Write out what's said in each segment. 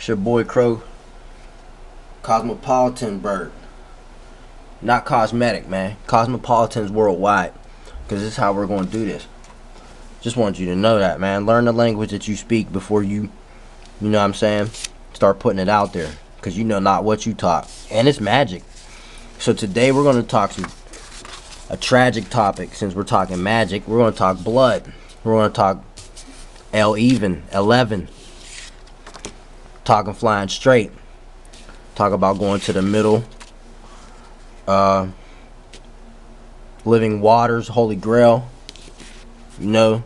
It's your boy Crow, Cosmopolitan Bird. Not cosmetic, man. Cosmopolitan's worldwide. Because this is how we're going to do this. Just want you to know that, man. Learn the language that you speak before you know what I'm saying, start putting it out there. Because you know not what you talk. And it's magic. So today we're going to talk a tragic topic. Since we're talking magic, we're going to talk blood. We're going to talk L-even, 11. Talking flying straight. Talk about going to the middle. Living waters, holy grail. You know,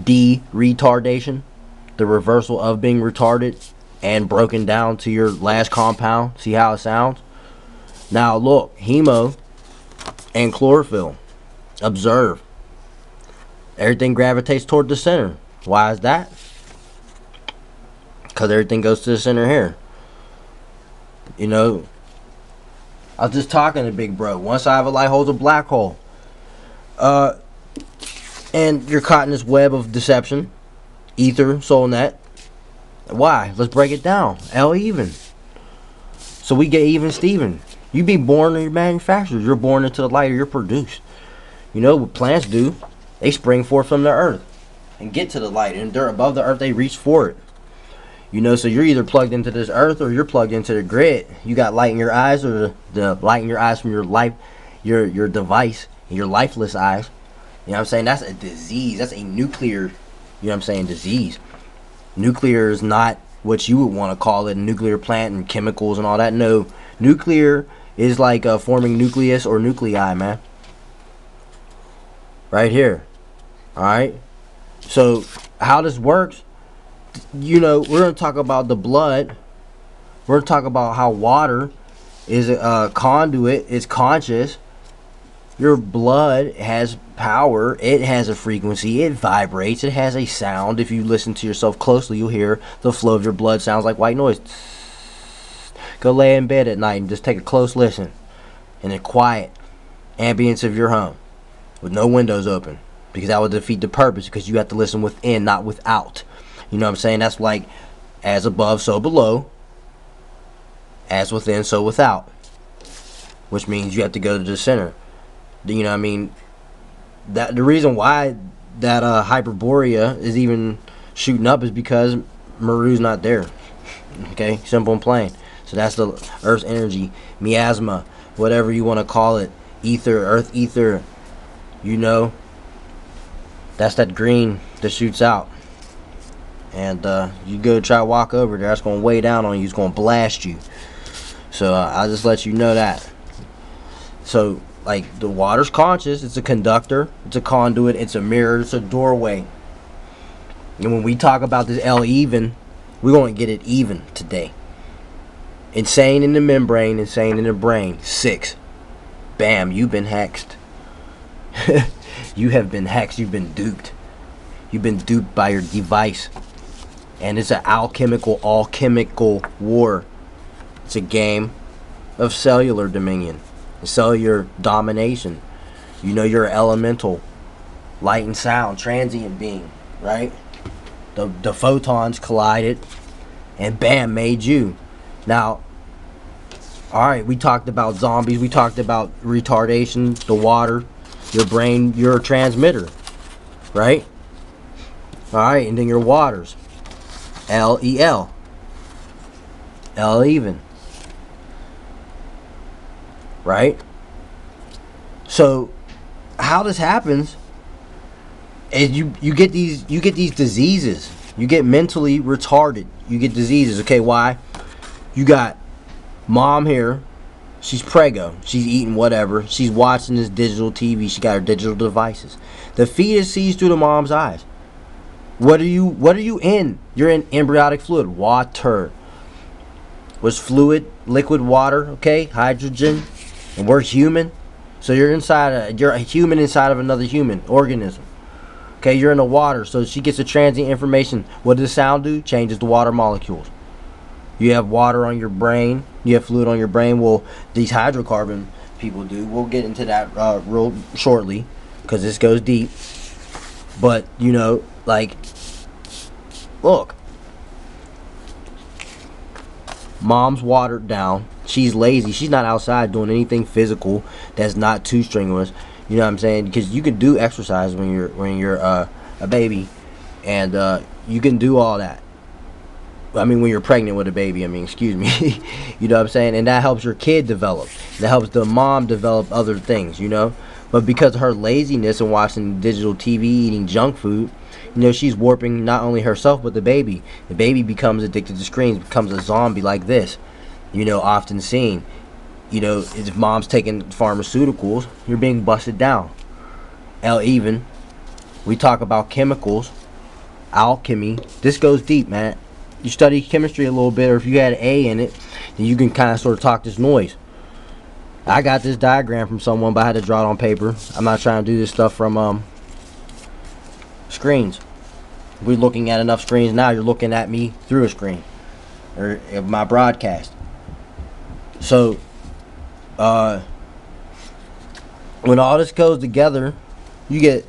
retardation, the reversal of being retarded and broken down to your last compound. See how it sounds? Now look, hemo and chlorophyll. Observe. Everything gravitates toward the center. Why is that? Because everything goes to the center here. You know, I was just talking to Big Bro. One side of a light holds a black hole. And you're caught in this web of deception. Ether, soul net. Why? Let's break it down. L-even. So we get even Steven. You be born or you're manufactured. You're born into the light or you're produced. You know what plants do? They spring forth from the earth and get to the light. And they're above the earth, they reach for it. You know, so you're either plugged into this earth or you're plugged into the grid. You got light in your eyes, or the light in your eyes from your life, your device, your lifeless eyes. You know what I'm saying? That's a disease. That's a nuclear, you know what I'm saying, disease. Nuclear is not what you would want to call it, a nuclear plant and chemicals and all that. No, nuclear is like forming nucleus or nuclei, man. Right here. Alright? So, how this works, you know, we're going to talk about the blood. We're going to talk about how water is a conduit. It's conscious. Your blood has power. It has a frequency. It vibrates. It has a sound. If you listen to yourself closely, you'll hear the flow of your blood sounds like white noise. Go lay in bed at night and just take a close listen in the quiet ambience of your home with no windows open, because that would defeat the purpose, because you have to listen within, not without. You know what I'm saying? That's like as above, so below. As within, so without. Which means you have to go to the center. You know what I mean? That the reason why that Hyperborea is even shooting up is because Maru's not there. Okay? Simple and plain. So that's the Earth's energy. Miasma. Whatever you want to call it. Ether. Earth ether. You know? That's that green that shoots out. And you go try to walk over there, that's going to weigh down on you. It's going to blast you. So I'll just let you know that. So, like, the water's conscious. It's a conductor. It's a conduit. It's a mirror. It's a doorway. And when we talk about this L-even, we're going to get it even today. Insane in the membrane. Insane in the brain. 6. Bam. You've been hexed. You have been hexed. You've been duped. You've been duped by your device. And it's an all chemical war. It's a game of cellular dominion, cellular domination. You know, you're an elemental, light and sound, transient being, right? The photons collided, and bam, made you. Now, all right, we talked about zombies. We talked about retardation, the water, your brain, you're a transmitter, right? All right, and then your waters. L-E-L. L-even. Right? So, how this happens is you get these diseases. You get mentally retarded. You get diseases. Okay, why? You got mom here. She's prego. She's eating whatever. She's watching this digital TV. She got her digital devices. The fetus sees through the mom's eyes. What are you in? You're in embryonic fluid. Water. Was fluid, liquid water, okay? Hydrogen. And we're human. So you're a human inside of another human organism. Okay, you're in the water. So she gets the transient information. What does the sound do? Changes the water molecules. You have water on your brain. You have fluid on your brain. Well, these hydrocarbon people do. We'll get into that real shortly, because this goes deep. But, you know, like, look, Mom's watered down. She's lazy. She's not outside doing anything physical that's not too strenuous. You know what I'm saying? Because you can do exercise when you're a baby, and you can do all that. I mean, when you're pregnant with a baby. I mean, excuse me. You know what I'm saying? And that helps your kid develop. That helps the mom develop other things. You know, but because of her laziness and watching digital TV, eating junk food, you know, she's warping not only herself but the baby. The baby becomes addicted to screens, becomes a zombie like this. You know, often seen. You know, if mom's taking pharmaceuticals, you're being busted down. Even we talk about chemicals, alchemy. This goes deep, man. You study chemistry a little bit, or if you had an A in it, then you can kind of sort of talk this noise. I got this diagram from someone, but I had to draw it on paper. I'm not trying to do this stuff from screens. We're looking at enough screens now. You're looking at me through a screen, or my broadcast. So when all this goes together, you get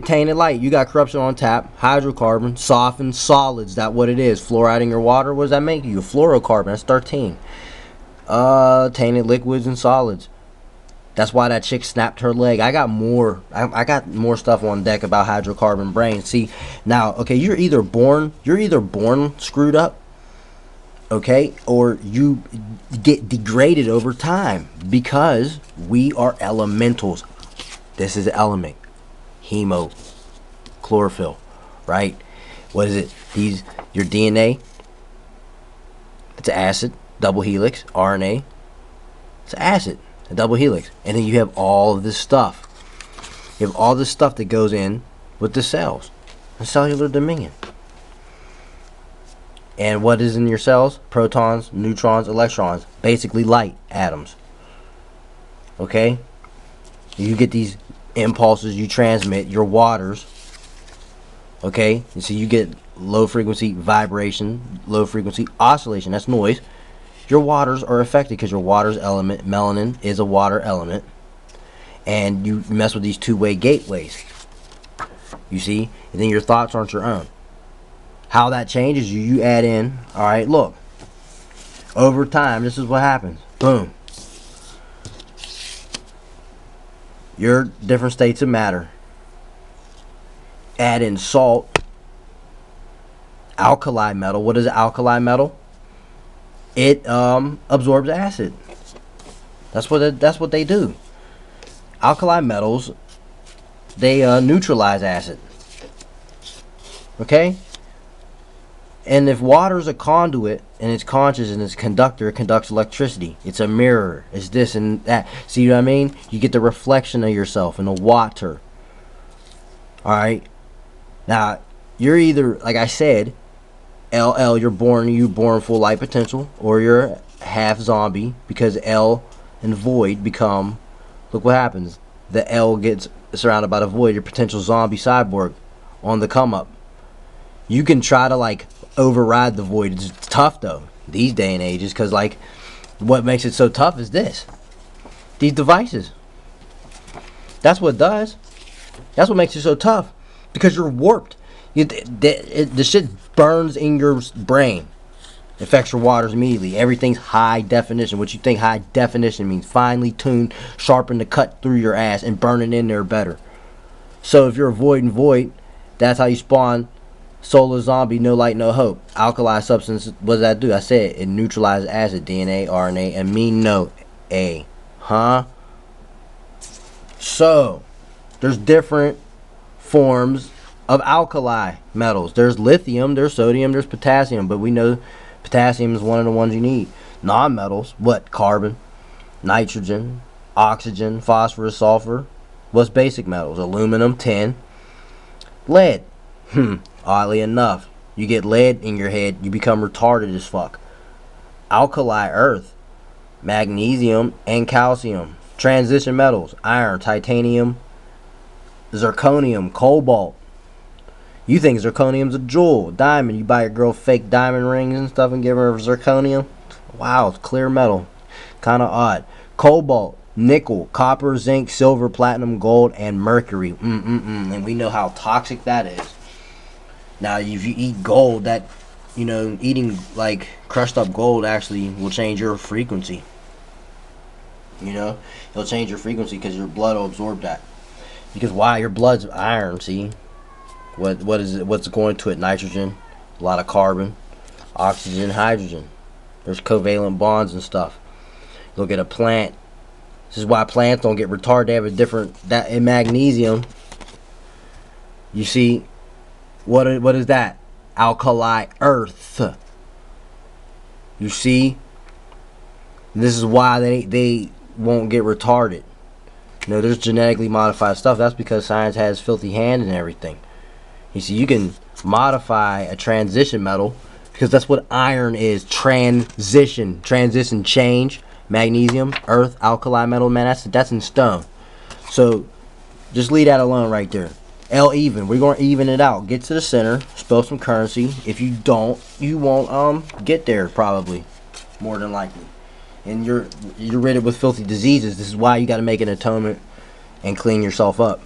tainted light. You got corruption on tap, hydrocarbon, softened solids. That's what it is. Fluoride in your water. What does that make you? A fluorocarbon. That's 13. Tainted liquids and solids. That's why that chick snapped her leg. I got more. I got more stuff on deck about hydrocarbon brains. See, now, okay, you're either born screwed up, okay, or you get degraded over time, because we are elementals. This is an element. Hemo, chlorophyll, right? What is it? Your DNA. It's acid, double helix. RNA. It's acid, a double helix, and then you have all of this stuff. You have all this stuff that goes in with the cells, the cellular dominion. And what is in your cells? Protons, neutrons, electrons, basically light atoms. Okay? You get these impulses, you transmit your waters. Okay? And so you get low frequency vibration, low frequency oscillation. That's noise. Your waters are affected because your water's element, melanin, is a water element. And you mess with these two-way gateways. You see? And then your thoughts aren't your own. How that changes you add in, alright, look. Over time, this is what happens. Boom. Your different states of matter. Add in salt. Alkali metal. What is an alkali metal? It absorbs acid. That's what they do. Alkali metals, they neutralize acid. Okay? And if water is a conduit and it's conscious and it's a conductor, it conducts electricity. It's a mirror. It's this and that. See what I mean? You get the reflection of yourself in the water. Alright? Now, you're either, like I said, LL, you're born full light potential, or you're half zombie, because L and void become, look what happens. The L gets surrounded by the void, your potential zombie cyborg on the come up. You can try to like override the void. It's tough though these day and ages, because like what makes it so tough is these devices. That's what it does. That's what makes it so tough, because you're warped. The shit burns in your brain, affects your waters immediately. Everything's high definition. What you think high definition means: finely tuned, sharpened to cut through your ass and burning in there better. So if you're a void and void, that's how you spawn solar zombie, no light, no hope. Alkali substance, what does that do? I said it neutralizes acid, DNA, RNA, amino A. Huh? So there's different forms of alkali metals. There's lithium, there's sodium, there's potassium, but we know potassium is one of the ones you need. Non-metals, what? Carbon, nitrogen, oxygen, phosphorus, sulfur. What's basic metals? Aluminum, tin, lead. Oddly enough, you get lead in your head, you become retarded as fuck. Alkali earth, magnesium and calcium. Transition metals, iron, titanium, zirconium, cobalt. You think zirconium's a jewel, diamond. You buy your girl fake diamond rings and stuff and give her zirconium. Wow, it's clear metal. Kind of odd. Cobalt, nickel, copper, zinc, silver, platinum, gold, and mercury. And we know how toxic that is. Now, if you eat gold, that You know, eating like crushed up gold actually will change your frequency. You know, it'll change your frequency because your blood will absorb that. Because why? Your blood's iron. See, what is it? What's going to it? Nitrogen, a lot of carbon, oxygen, hydrogen. There's covalent bonds and stuff. Look at a plant. This is why plants don't get retarded. They have a different that in magnesium. You see, what is that? Alkali earth. You see, this is why they won't get retarded. You know, there's genetically modified stuff. That's because science has filthy hand and everything. You see, you can modify a transition metal because that's what iron is. Transition, change. Magnesium, earth, alkali metal, man, that's in stone. So just leave that alone right there. L even. We're going to even it out. Get to the center. Spell some currency. If you don't, you won't get there probably. More than likely. And you're riddled with filthy diseases. This is why you got to make an atonement and clean yourself up.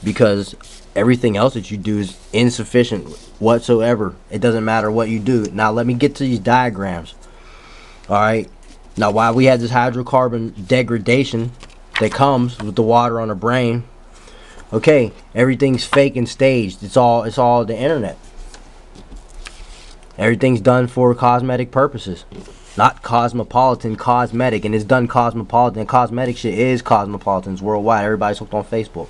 Because everything else that you do is insufficient whatsoever. It doesn't matter what you do. Now let me get to these diagrams. Alright. Now why we have this hydrocarbon degradation that comes with the water on the brain. Okay, everything's fake and staged. It's all the internet. Everything's done for cosmetic purposes. Not cosmopolitan, cosmetic. And it's done cosmopolitan. Cosmetic shit is cosmopolitans worldwide. Everybody's hooked on Facebook.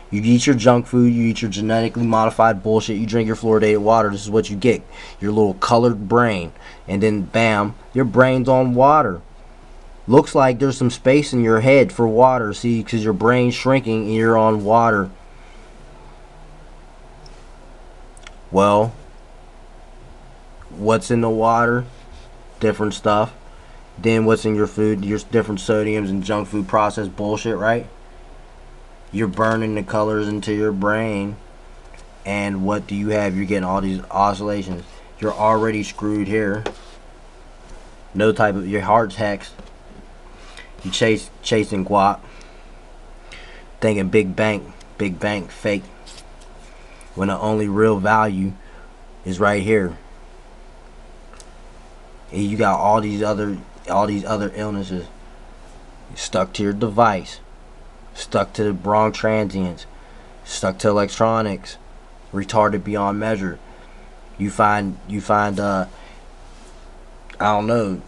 You eat your junk food, you eat your genetically modified bullshit, you drink your fluoridated water, this is what you get. Your little colored brain. And then bam, your brain's on water. Looks like there's some space in your head for water, see, because your brain's shrinking and you're on water. Well, what's in the water? Different stuff. Then what's in your food? Your different sodiums and junk food processed bullshit, right? You're burning the colors into your brain. And what do you have? You're getting all these oscillations. You're already screwed here. No type of, your heart's hexed. You chasing guap. Thinking big bank fake. When the only real value is right here. And you got all these other illnesses. You're stuck to your device. Stuck to the wrong transients, stuck to electronics, retarded beyond measure. You find I don't know,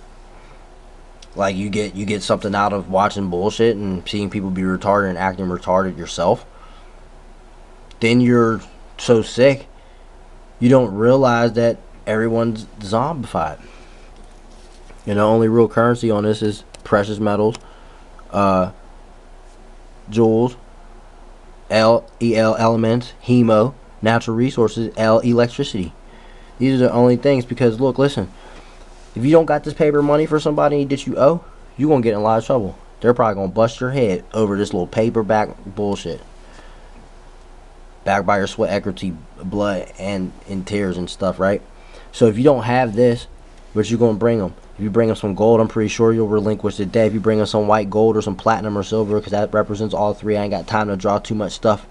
like you get something out of watching bullshit and seeing people be retarded and acting retarded yourself. Then you're so sick you don't realize that everyone's zombified. And the only real currency on this is precious metals, jewels, elements, hemo, natural resources, electricity. These are the only things, because look, listen, if you don't got this paper money for somebody that you owe, you're going to get in a lot of trouble. They're probably going to bust your head over this little paperback bullshit. Backed by your sweat, equity, blood, and in tears and stuff, right? So if you don't have this, what you going to bring them? If you bring them some gold, I'm pretty sure you'll relinquish the debt. If you bring them some white gold or some platinum or silver, because that represents all three, I ain't got time to draw too much stuff.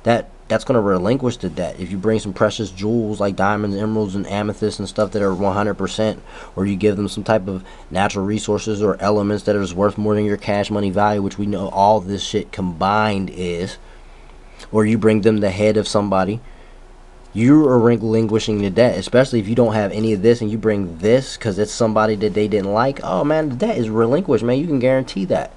That's going to relinquish the debt. If you bring some precious jewels like diamonds, emeralds, and amethysts and stuff that are 100%, or you give them some type of natural resources or elements that are worth more than your cash money value, which we know all this shit combined is, or you bring them the head of somebody, you are relinquishing the debt. Especially if you don't have any of this and you bring this because it's somebody that they didn't like. Oh man, the debt is relinquished, man. You can guarantee that.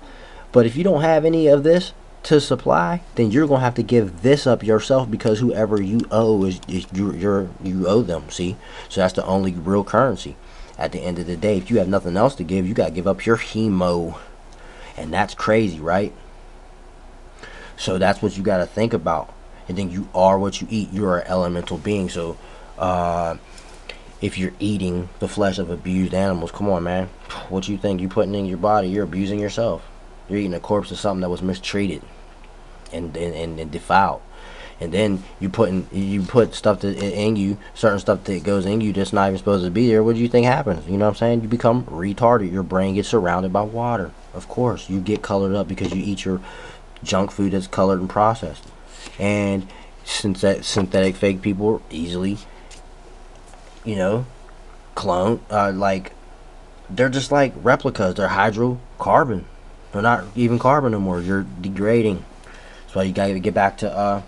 But if you don't have any of this to supply, then you're gonna have to give this up yourself, because whoever you owe is you owe them. See, so that's the only real currency. At the end of the day, if you have nothing else to give, you gotta give up your hemo, and that's crazy, right? So that's what you gotta think about. And then you are what you eat. You're an elemental being. So if you're eating the flesh of abused animals, come on, man, what you think you putting in your body? You're abusing yourself. You're eating a corpse of something that was mistreated and defiled. And then you put stuff that in you, certain stuff that goes in you that's not even supposed to be there. What do you think happens? You know what I'm saying? You become retarded. Your brain gets surrounded by water. Of course, you get colored up because you eat your junk food that's colored and processed. And synthetic fake people easily you know, clone, like, they're just like replicas. They're hydrocarbon. They're not even carbon no more. You're degrading. That's why you gotta get back to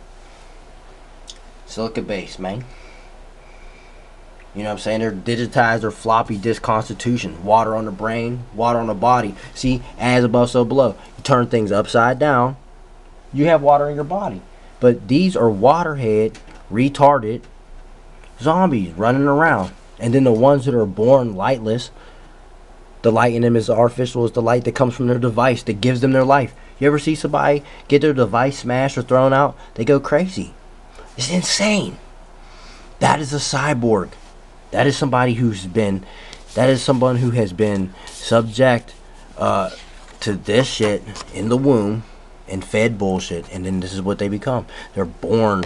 silica base, man. You know what I'm saying? They're digitized or floppy disk constitution. Water on the brain, water on the body. See, as above, so below. You turn things upside down, you have water in your body. But these are waterhead, retarded zombies running around. And then the ones that are born lightless, the light in them is artificial. It's the light that comes from their device that gives them their life. You ever see somebody get their device smashed or thrown out? They go crazy. It's insane. That is a cyborg. That is somebody who's been, that is someone who has been subject to this shit in the womb and fed bullshit, and then this is what they become. They're born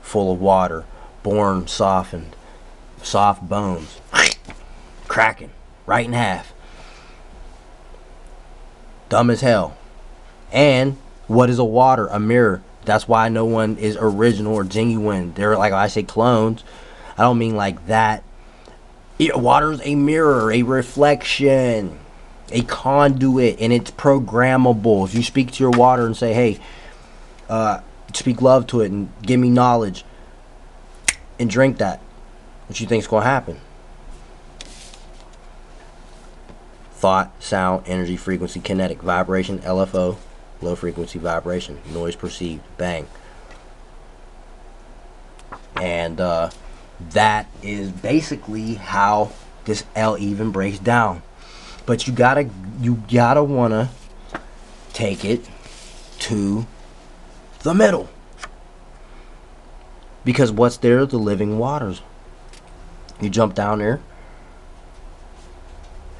full of water, born softened, soft bones, cracking right in half, dumb as hell. And what is a water? A mirror. That's why no one is original or genuine. They're, like I say, clones. I don't mean like that. Water is a mirror, a reflection, a conduit, and it's programmable. If you speak to your water and say, hey, speak love to it and give me knowledge and drink that, what you think's going to happen? Thought, sound, energy, frequency, kinetic, vibration, LFO, low frequency vibration, noise perceived, bang. And that is basically how this L even breaks down. But you gotta wanna take it to the middle, because what's there? The living waters. You jump down there,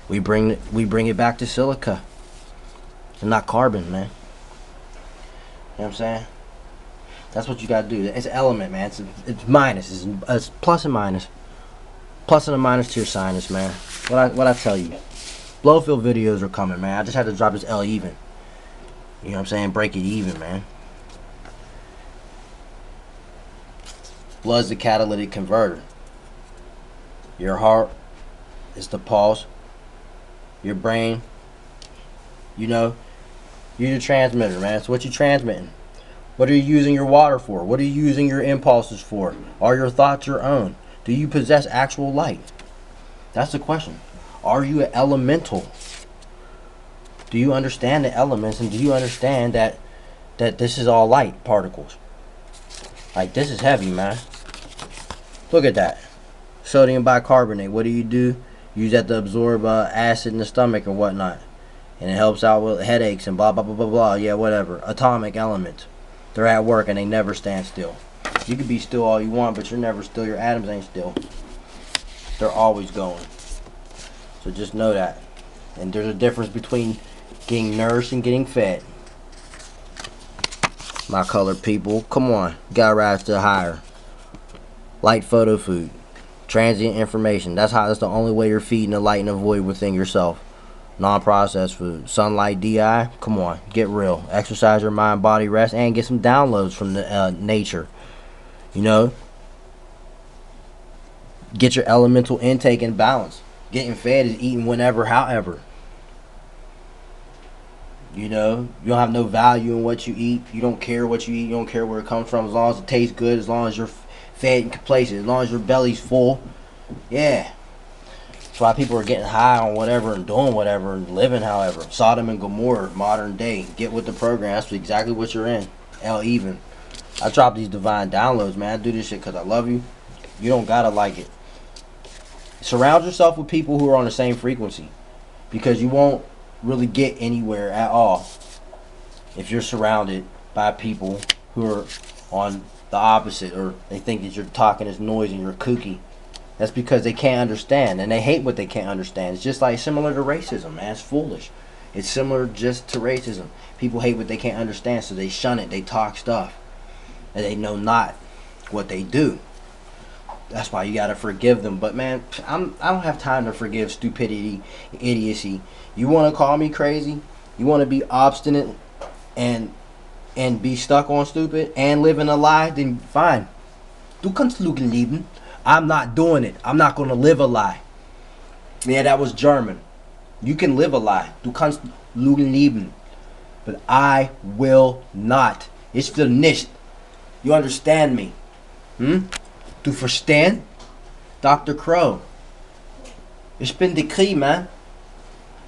we bring it back to silica and not carbon, man. You know what I'm saying? That's what you gotta do. It's element, man. It's minus. It's plus and minus. Plus and a minus to your sinus, man. What I tell you. Blowfield videos are coming, man. I just had to drop this L even. You know what I'm saying? Break it even, man. Blood's the catalytic converter. Your heart is the pulse. Your brain, you know, you're the transmitter, man. So what you transmitting? What are you using your water for? What are you using your impulses for? Are your thoughts your own? Do you possess actual light? That's the question. Are you an elemental? Do you understand the elements, and do you understand that this is all light particles? Like, this is heavy, man. Look at that. Sodium bicarbonate. What do? Use that to absorb acid in the stomach or whatnot. And it helps out with headaches and blah, blah, blah, blah, blah. Yeah, whatever. Atomic elements. They're at work and they never stand still. You can be still all you want, but you're never still. Your atoms ain't still. They're always going. So just know that. And there's a difference between getting nourished and getting fed. My colored people, come on. Gotta rise to higher. Light photo food. Transient information. That's the only way you're feeding the light and the void within yourself. Non-processed food. Sunlight, DI. Come on, get real. Exercise your mind, body, rest, and get some downloads from the nature. You know, get your elemental intake in balance. Getting fed is eating whenever, however. You know, you don't have no value in what you eat. You don't care what you eat. You don't care where it comes from. As long as it tastes good, as long as you're fed in places, as long as your belly's full. Yeah. That's why people are getting high on whatever and doing whatever and living however. Sodom and Gomorrah, modern day. Get with the program. That's exactly what you're in. L even. I drop these divine downloads, man. I do this shit because I love you. You don't gotta like it. Surround yourself with people who are on the same frequency, because you won't really get anywhere at all if you're surrounded by people who are on the opposite, or they think that you're talking as noisy and you're kooky. That's because they can't understand, and they hate what they can't understand. It's just like similar to racism, man. It's foolish. It's similar just to racism. People hate what they can't understand, so they shun it. They talk stuff, and they know not what they do. That's why you gotta forgive them. But man, I don't have time to forgive stupidity, idiocy. You want to call me crazy? You want to be obstinate and be stuck on stupid and live in a lie? Then fine. Du kannst Lügen lieben, I'm not doing it. I'm not gonna live a lie. Yeah, that was German. You can live a lie. Du kannst Lügen lieben. But I will not. Ich will nicht. You understand me? Du verstehen? Dr. Crow. Ich bin the key, man.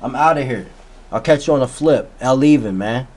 I'm out of here. I'll catch you on the flip. I'll leave him, man.